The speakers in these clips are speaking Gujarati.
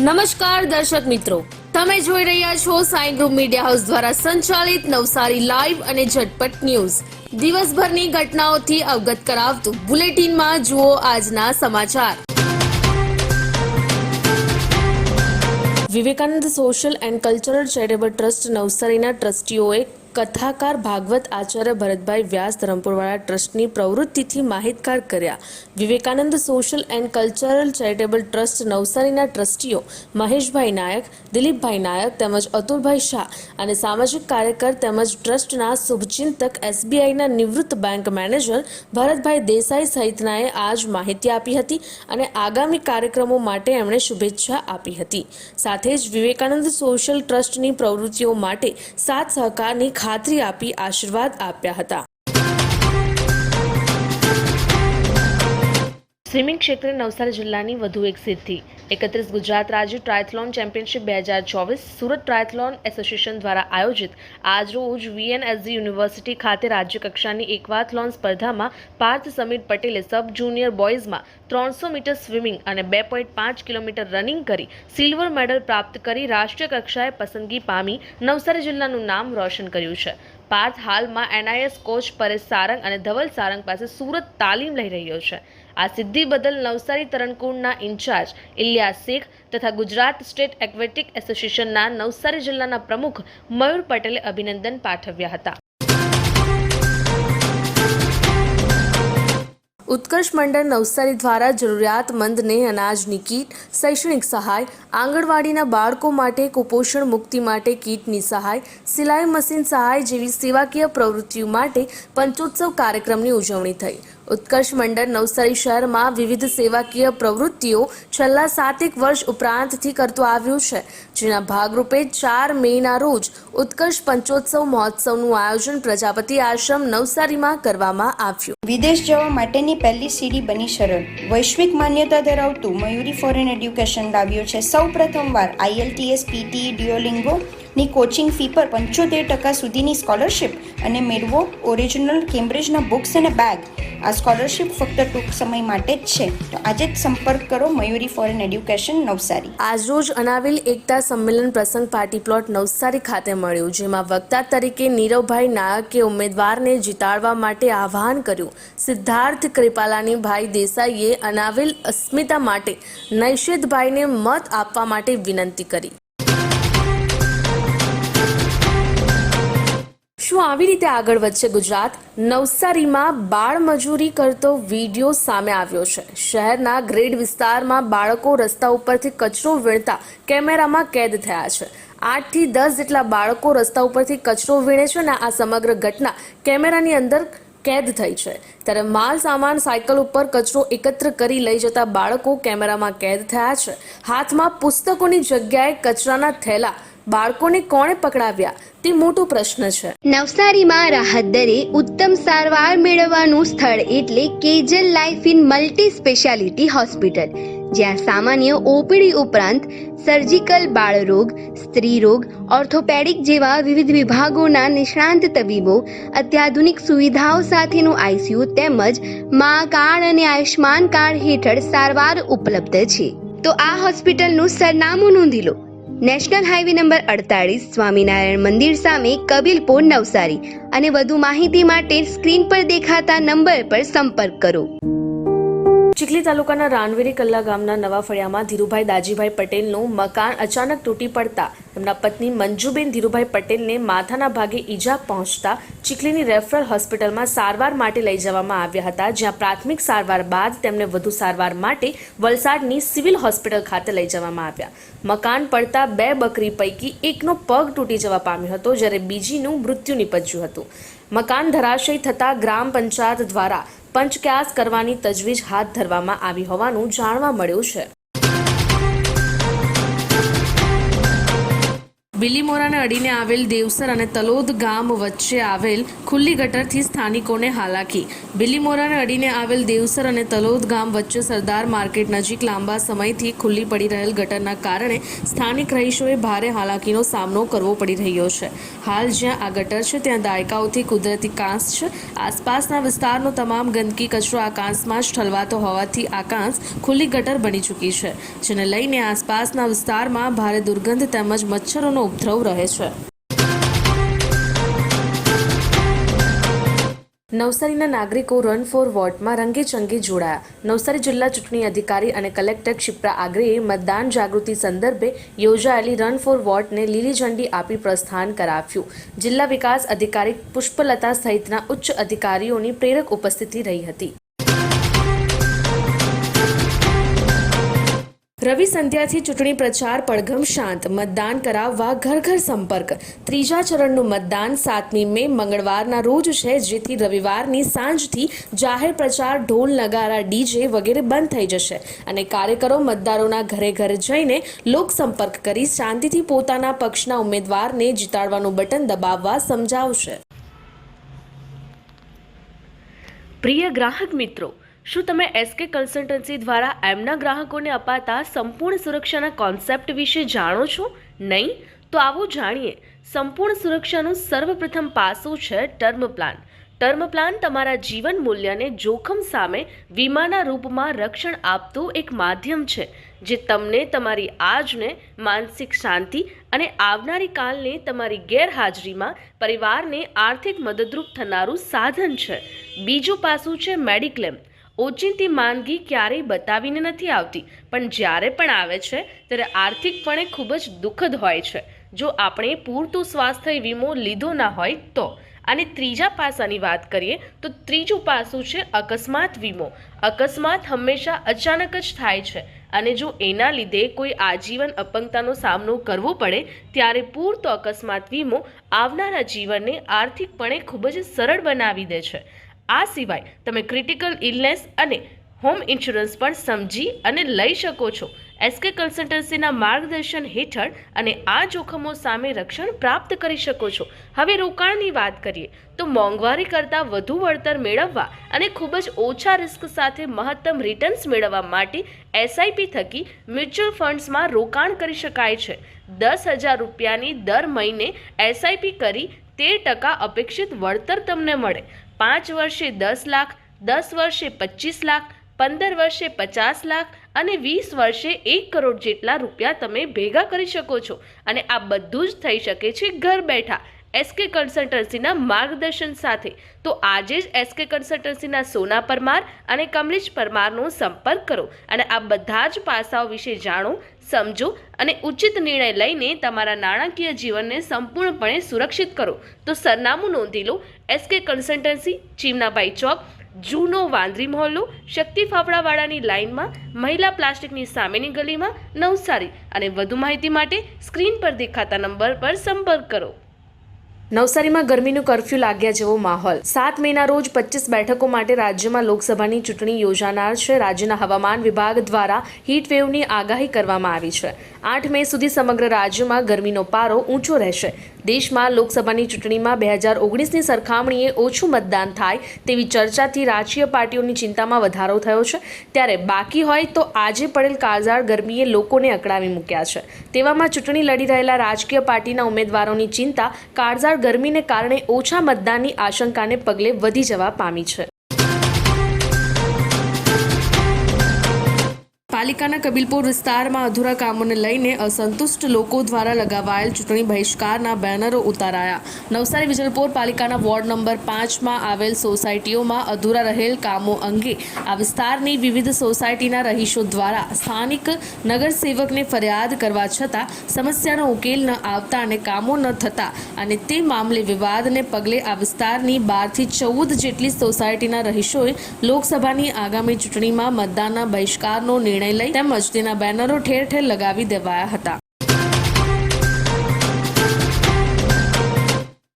નમસ્કાર દર્શક મિત્રો, તમે જોઈ રહ્યા છો સાઈ ગ્રુપ મીડિયા હાઉસ દ્વારા સંચાલિત નવસારી લાઈવ અને ઝટપટ ન્યૂઝ. દિવસભરની ઘટનાઓથી અવગત કરાવતું બુલેટિનમાં જુઓ આજના સમાચાર. Vivekananda social and cultural charitable trust નવસારીના ટ્રસ્ટીઓએ કથાકાર ભાગવત આચાર્ય ભરતભાઈ વ્યાસ ધરમપુરવાળા ટ્રસ્ટની પ્રવૃત્તિથી માહિતગાર કર્યા. Vivekananda social and cultural charitable trust નવસારીના ટ્રસ્ટીઓ મહેશભાઈ નાયક, દિલીપભાઈ નાયક તેમજ અતુલભાઈ શાહ અને સામાજિક કાર્યકર તેમજ ટ્રસ્ટના શુભચિંતક એસબીઆઈના નિવૃત્ત બેંક મેનેજર ભરતભાઈ દેસાઈ સહિતનાએ આજ માહિતી આપી હતી અને આગામી કાર્યક્રમો માટે એમણે શુભેચ્છા આપી હતી. સાથે જ વિવેકાનંદ સોશિયલ ટ્રસ્ટની પ્રવૃત્તિઓ માટે સાથ સહકારની ખાતરી આપી આશીર્વાદ આપ્યા હતા. સ્વિમિંગ ક્ષેત્રે નવસારી જિલ્લાની વધુ એક સિદ્ધિ. 31 ગુજરાત રાજ્ય ટ્રાયથલોન ચેમ્પિયનશિપ 2024 સુરત ટ્રાયથલોન એસોસિએશન દ્વારા આયોજિત આજરોજ વીએનએસજી યુનિવર્સિટી ખાતે રાજ્યકક્ષાની એકવાથલોન સ્પર્ધામાં પાર્થ સમીર પટેલે સબ જુનિયર બોયઝમાં 300 મીટર સ્વિમિંગ અને 2.5 કિલોમીટર રનિંગ કરી સિલ્વર મેડલ પ્રાપ્ત કરી રાષ્ટ્રીય કક્ષાએ પસંદગી પામી નવસારી જિલ્લાનું નામ રોશન કર્યું છે. પાર્થ હાલમાં એનઆઈએસ કોચ પરેશ સારંગ અને ધવલ સારંગ પાસે સુરત તાલીમ લઈ રહ્યો છે. આ સિદ્ધિ બદલ નવસારી તરણકુંડના ઇન્ચાર્જ ઇલિયાસ શેખ તથા ગુજરાત સ્ટેટ એક્વેટિક એસોસિએશનના નવસારી જિલ્લાના પ્રમુખ મયુર પટેલે અભિનંદન પાઠવ્યા હતા. ઉત્કર્ષ મંડળ નવસારી દ્વારા જરૂરિયાતમંદને અનાજની કીટ, શૈક્ષણિક સહાય, આંગણવાડીના બાળકો માટે કુપોષણ મુક્તિ માટે કીટની સહાય, સિલાઈ મશીન સહાય જેવી સેવાકીય પ્રવૃત્તિઓ માટે પંચોત્સવ કાર્યક્રમની ઉજવણી થઈ. ઉત્કર્ષ મંડળ નવસારી શહેરમાં વિવિધ સેવાકીય પ્રવૃત્તિઓ છેલ્લા 7 વર્ષ ઉપરાંતથી કરતું આવ્યું છે, જેના ભાગરૂપે 4 મેના રોજ ઉત્કર્ષ પંચોત્સવ મહોત્સવનું આયોજન પ્રજાપતિ આશ્રમ નવસારીમાં કરવામાં આવ્યું. વિદેશ જવા માટેની પહેલી સીડી બની સરળ. વૈશ્વિક માન્યતા ધરાવતું મયુરી ફોરેન એડ્યુકેશન લાવ્યો છે સૌ પ્રથમવાર IELTS, PTE, ડ્યુઓલિંગો ની કોચિંગ ફી પર 75% સુધીની સ્કોલરશિપ અને મેળવો ઓરિજિનલ કેમ્બ્રિજના બુક્સ અને બેગ. આ સ્કોલરશિપ ફક્ત ટૂંક સમય માટે જ છે, તો આજે જ સંપર્ક કરો મયુરી ફોરેન એડ્યુકેશન નવસારી. આજરોજ અનાવિલ એકતા સંમેલન પ્રસંગ પાર્ટી પ્લોટ નવસારી ખાતે મળ્યું, જેમાં વક્તા તરીકે નીરવભાઈ નાયકે ઉમેદવારને જીતાડવા માટે આહ્વાન કર્યું. સિદ્ધાર્થ કૃપાલાની ભાઈ દેસાઈએ અનાવિલ અસ્મિતા માટે નૈષેદભાઈને મત આપવા માટે વિનંતી કરી. શું આવી રીતે આગળ વધશે ગુજરાત? નવસારીમાં બાળમજૂરી કરતો વિડીયો સામે આવ્યો છે. શહેરના ગ્રેડ વિસ્તારમાં બાળકો રસ્તા ઉપરથી કચરો વીણતા કેમેરામાં કેદ થયા છે. 8 થી 10 જેટલા બાળકો રસ્તા ઉપરથી કચરો વીણે છે અને આ સમગ્ર ઘટના કેમેરાની અંદર કેદ થઈ છે. ત્યારે માલ સામાન સાયકલ ઉપર કચરો એકત્ર કરી લઈ જતા બાળકો કેમેરામાં કેદ થયા છે. હાથમાં પુસ્તકોની જગ્યાએ કચરાના થેલા. બાળકોને કોણે પકડાવ્યા તે મોટો પ્રશ્ન છે. નવસારીમાં રાહત દરે ઉત્તમ સારવાર મેળવવાનું સ્થળ એટલે Kejal life in multi speciality hospital, જ્યાં સામાન્ય ઓપીડી ઉપરાંત સર્જિકલ, બાળરોગ, સ્ત્રી રોગ, ઓર્થોપેડિક જેવા વિવિધ વિભાગોના નિષ્ણાંત તબીબો, અત્યાધુનિક સુવિધાઓ સાથેનું ICU તેમજ મા કાર્ડ અને આયુષ્માન કાર્ડ હેઠળ સારવાર ઉપલબ્ધ છે. તો આ હોસ્પિટલનું સરનામું નોંધી લો. નેશનલ હાઈવે નંબર 48, સ્વામિનારાયણ મંદિર સામે, કબીલપુર, નવસારી. અને વધુ માહિતી માટે સ્ક્રીન પર દેખાતા નંબર પર સંપર્ક કરો. ચીખલી તાલુકાના રાનવેરી કલ્લા ગામના નવા ફળિયામાં ધીરુભાઈ દાજીભાઈ પટેલનું મકાન અચાનક તૂટી પડતા તેમના પત્ની મંજુબેન ધીરુભાઈ પટેલને માથાના ભાગે ઈજા પહોંચતા ચીખલીની રેફરલ હોસ્પિટલમાં સારવાર માટે લઈ જવામાં આવ્યા હતા, જ્યાં પ્રાથમિક સારવાર બાદ તેમને વધુ સારવાર માટે વલસાડની સિવિલ હોસ્પિટલ ખાતે લઈ જવામાં આવ્યા. મકાન પડતા 2 બકરી પૈકી એકનો પગ તૂટી જવા પામ્યો હતો, જ્યારે બીજીનું મૃત્યુ નિપજ્યું હતું. મકાન ધરાશયી થતાં ગ્રામ પંચાયત દ્વારા પંચક્યાસ કરવાની તજવીજ હાથ ધરવામાં આવી હોવાનું જાણવા મળ્યું છે. બિલીમોરાને અડીને આવેલ દેવસર અને તલોદ ગામ વચ્ચે આવેલ ખુલ્લી ગટરથી સ્થાનિકોને હાલાકી. બિલીમોરાને અડીને આવેલ દેવસર અને તલોદ ગામ વચ્ચે સરદાર માર્કેટ નજીક લાંબા સમયથી ખુલ્લી પડી રહેલ ગટરના કારણે સ્થાનિક રહીશોએ ભારે હાલાકીનો સામનો કરવો પડી રહ્યો છે. હાલ જ્યાં આ ગટર છે ત્યાં દાયકાઓથી કુદરતી કાંસ છે. આસપાસના વિસ્તારનો તમામ ગંદકી કચરો આ કાંસમાં જ ઠલવાતો હોવાથી આ કાંસ ખુલ્લી ગટર બની ચૂકી છે, જેને લઈને આસપાસના વિસ્તારમાં ભારે દુર્ગંધ તેમજ મચ્છરોનો ઉપદ્રવ રહે છે. નવસારીના નાગરિકો રન ફોર વોટમાં રંગેચંગે જોડાયા. નવસારી જિલ્લા ચૂંટણી અધિકારી અને કલેક્ટર ક્ષિપ્રા આગ્રેએ મતદાન જાગૃતિ સંદર્ભે યોજાયેલી રન ફોર વોટને લીલી ઝંડી આપી પ્રસ્થાન કરાવ્યું. જિલ્લા વિકાસ અધિકારી પુષ્પલતા સહિતના ઉચ્ચ અધિકારીઓની પ્રેરક ઉપસ્થિતિ રહી હતી. રવિ સંધ્યાથી ચૂંટણી પ્રચાર પડઘમ શાંત. મતદાન કરાવવા ઘર ઘર સંપર્ક. ત્રીજા ચરણનું મતદાન 7મી મે મંગળવારના રોજ છે, જેથી રવિવારની સાંજથી જાહેર પ્રચાર ઢોલ નગારા ડીજે વગેરે બંધ થઈ જશે અને કાર્યકરો મતદારોના ઘરે ઘરે જઈને લોકસંપર્ક કરી શાંતિથી પોતાના પક્ષના ઉમેદવારને જીતાડવાનું બટન દબાવવા સમજાવશે. પ્રિય ગ્રાહક મિત્રો, શું તમે એસકે કન્સલ્ટન્સી દ્વારા એમના ગ્રાહકોને અપાતા સંપૂર્ણ સુરક્ષાના કોન્સેપ્ટ વિશે જાણો છો? નહીં? તો આવો જાણીએ. સંપૂર્ણ સુરક્ષાનું સર્વપ્રથમ પાસું છે ટર્મ પ્લાન. ટર્મ પ્લાન તમારા જીવન મૂલ્યને જોખમ સામે વીમાના રૂપમાં રક્ષણ આપતું એક માધ્યમ છે, જે તમને તમારી આજને માનસિક શાંતિ અને આવનારી કાલને તમારી ગેરહાજરીમાં પરિવારને આર્થિક મદદરૂપ થનારું સાધન છે. બીજું પાસું છે મેડિક્લેમ. ઓચિંતી માંદગી ક્યારેય બતાવીને નથી આવતી, પણ જ્યારે પણ આવે છે ત્યારે આર્થિકપણે ખૂબ જ દુઃખદ હોય છે, જો આપણે પૂરતું સ્વાસ્થ્ય વીમો લીધો ના હોય તો. અને ત્રીજા પાસાની વાત કરીએ તો ત્રીજું પાસું છે અકસ્માત વીમો. અકસ્માત હંમેશા અચાનક જ થાય છે, અને જો એના લીધે કોઈ આજીવન અપંગતાનો સામનો કરવો પડે ત્યારે પૂરતો અકસ્માત વીમો આવનારા જીવનને આર્થિકપણે ખૂબ જ સરળ બનાવી દે છે. આ સિવાય તમે ક્રિટિકલ ઇલનેસ અને હોમ ઇન્સ્યોરન્સ પણ સમજી અને લઈ શકો છો એસકે કન્સલ્ટન્સીના માર્ગદર્શન હેઠળ, અને આ જોખમો સામે રક્ષણ પ્રાપ્ત કરી શકો છો. હવે રોકાણની વાત કરીએ તો મોંઘવારી કરતાં વધુ વળતર મેળવવા અને ખૂબ જ ઓછા રિસ્ક સાથે મહત્તમ રિટર્ન્સ મેળવવા માટે એસઆઈપી થકી મ્યુચ્યુઅલ ફંડ્સમાં રોકાણ કરી શકાય છે. 10,000 રૂપિયાની દર મહિને એસઆઈપી કરી 13% અપેક્ષિત વળતર તમને મળે. 5 વર્ષે 10 લાખ, 10 વર્ષે 25 લાખ, 15 વર્ષે 50 લાખ અને 20 વર્ષે 1 કરોડ જેટલા રૂપિયા તમે ભેગા કરી શકો છો. અને આ બધું જ થઈ શકે છે ઘર બેઠા એસકે કન્સલ્ટન્સીના માર્ગદર્શન સાથે. તો આજે જ એસકે કન્સલ્ટન્સીના સોના પરમાર અને કમલેશ પરમારનો સંપર્ક કરો અને આ બધા જ પાસાઓ વિશે જાણો, સમજો અને ઉચિત નિર્ણય લઈને તમારા નાણાકીય જીવનને સંપૂર્ણપણે સુરક્ષિત કરો. તો સરનામું નોંધી લો. એસકે કન્સલ્ટન્સી, ચીમનાભાઈ ચોક, જૂનો વાંદરી મહોલ્લો, શક્તિ ફાફડાવાળાની લાઇનમાં, મહિલા પ્લાસ્ટિકની સામેની ગલીમાં, નવસારી. અને વધુ માહિતી માટે સ્ક્રીન પર દેખાતા નંબર પર સંપર્ક કરો. નવસારીમાં ગરમીનું કર્ફ્યુ લાગ્યા જેવો માહોલ. 7 મેના રોજ 25 બેઠકો માટે રાજ્યમાં લોકસભાની ચૂંટણી યોજાનાર છે. રાજ્યના હવામાન વિભાગ દ્વારા હીટવેવની આગાહી કરવામાં આવી છે. 8 મે સુધી સમગ્ર રાજ્યમાં ગરમીનો પારો ઊંચો રહેશે. દેશમાં લોકસભાની ચૂંટણીમાં 2019ની સરખામણીએ ઓછું મતદાન થાય તેવી ચર્ચાથી રાજકીય પાર્ટીઓની ચિંતામાં વધારો થયો છે. ત્યારે બાકી હોય તો આજે પડેલ કાળઝાળ ગરમીએ લોકોને અકળાવી મૂક્યા છે. તેવામાં ચૂંટણી લડી રહેલા રાજકીય પાર્ટીના ઉમેદવારોની ચિંતા કાળઝાળ ગરમીને કારણે ઓછા મતદાનની આશંકાને પગલે વધી જવા પામી છે. પાલિકાના કબીલપુર વિસ્તારમાં અધૂરા કામોને લઈને અસંતુષ્ટ લોકો દ્વારા લગાવાયેલ ચૂંટણી બહિષ્કારના બેનરો ઉતારાયા. નવસારી વિજલપોર પાલિકાના વોર્ડ નંબર 5માં આવેલ સોસાયટીઓમાં અધૂરા રહેલ કામો અંગે આ વિસ્તારની વિવિધ સોસાયટીના રહીશો દ્વારા સ્થાનિક નગરસેવકને ફરિયાદ કરવા છતાં સમસ્યાનો ઉકેલ ન આવતા અને કામો ન થતા અને તે મામલે વિવાદને પગલે આ વિસ્તારની 12થી 14 જેટલી સોસાયટીના રહીશોએ લોકસભાની આગામી ચૂંટણીમાં મતદાનના બહિષ્કારનો નિર્ણય લઈ તેમજ તેના બેનરો ઠેર ઠેર લગાવી દેવાયા હતા.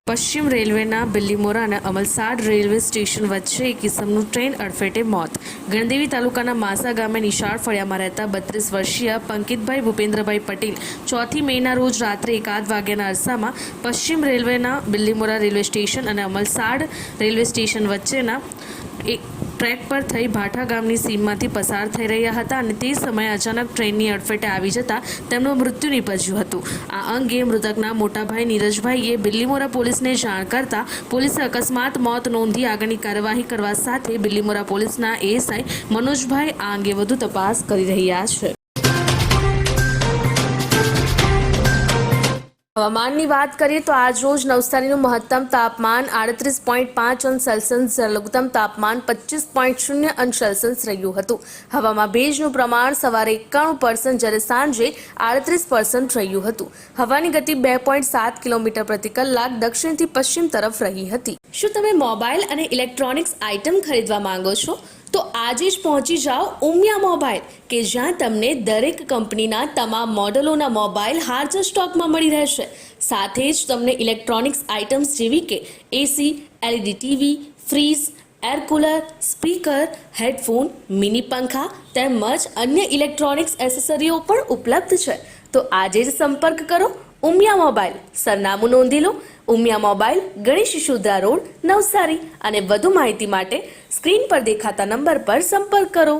પશ્ચિમ રેલવેના બિલ્લીમોરા અને અમલસાડ રેલવે સ્ટેશન વચ્ચે એક કિસમનું ટ્રેન અડફેટે મોત. ગણદેવી તાલુકાના માસા ગામે નિશાળ ફળિયામાં રહેતા 32 વર્ષીય પંકિતભાઈ ભૂપેન્દ્રભાઈ પટેલ 4 મેના રોજ રાત્રે 1 વાગ્યાના અરસામાં પશ્ચિમ રેલવેના બિલ્લીમોરા રેલવે સ્ટેશન અને અમલસાડ રેલવે સ્ટેશન વચ્ચેના એક ટ્રેક પર થઈ ભાઠા ગામની સીમમાંથી પસાર થઈ રહ્યા હતા અને તે સમયે અચાનક ટ્રેનની અડફેટે આવી જતા તેમનું મૃત્યુ નીપજ્યું હતું. આ અંગે મૃતકના મોટાભાઈ નીરજભાઈએ બિલ્લીમોરા પોલીસને જાણ કરતા પોલીસે અકસ્માત મોત નોંધી આગળની કાર્યવાહી કરવા સાથે બિલ્લીમોરા પોલીસના એએસઆઈ મનોજભાઈ આ અંગે વધુ તપાસ કરી રહ્યા છે. હવામાનની વાત કરીએ તો આજ રોજ નવસારીનું મહત્તમ તાપમાન 38.5 અંશ સેલ્સિયસ, લઘુત્તમ તાપમાન 25.0 અંશ સેલ્સિયસ રહ્યું હતું. હવામાં ભેજનું પ્રમાણ સવારે 91% જ્યારે સાંજે 38% રહ્યું હતું. હવાની ગતિ 2.7 કિલોમીટર પ્રતિ કલાક દક્ષિણથી પશ્ચિમ તરફ રહી હતી. શું તમે મોબાઈલ અને ઇલેક્ટ્રોનિક્સ આઇટમ ખરીદવા માંગો છો? તો આજે જ પહોંચી જાઓ ઉમિયા મોબાઈલ, કે જ્યાં તમને દરેક કંપનીના તમામ મોડેલોના મોબાઈલ હાજર સ્ટોકમાં મળી રહેશે. સાથે જ તમને ઇલેક્ટ્રોનિક્સ આઇટમ્સ જેવી કે AC, LED TV, fridge, air cooler, speaker, headphone, mini પંખા તેમજ અન્ય ઇલેક્ટ્રોનિક્સ એસેસરીઓ પણ ઉપલબ્ધ છે. તો આજે જ સંપર્ક કરો ઉમિયા મોબાઈલ. સરનામું નોંધી લો: ઉમિયા મોબાઈલ, ગણેશ શિશુદ્રા રોડ, નવસારી. અને વધુ માહિતી માટે સ્ક્રીન પર દેખાતા નંબર પર સંપર્ક કરો.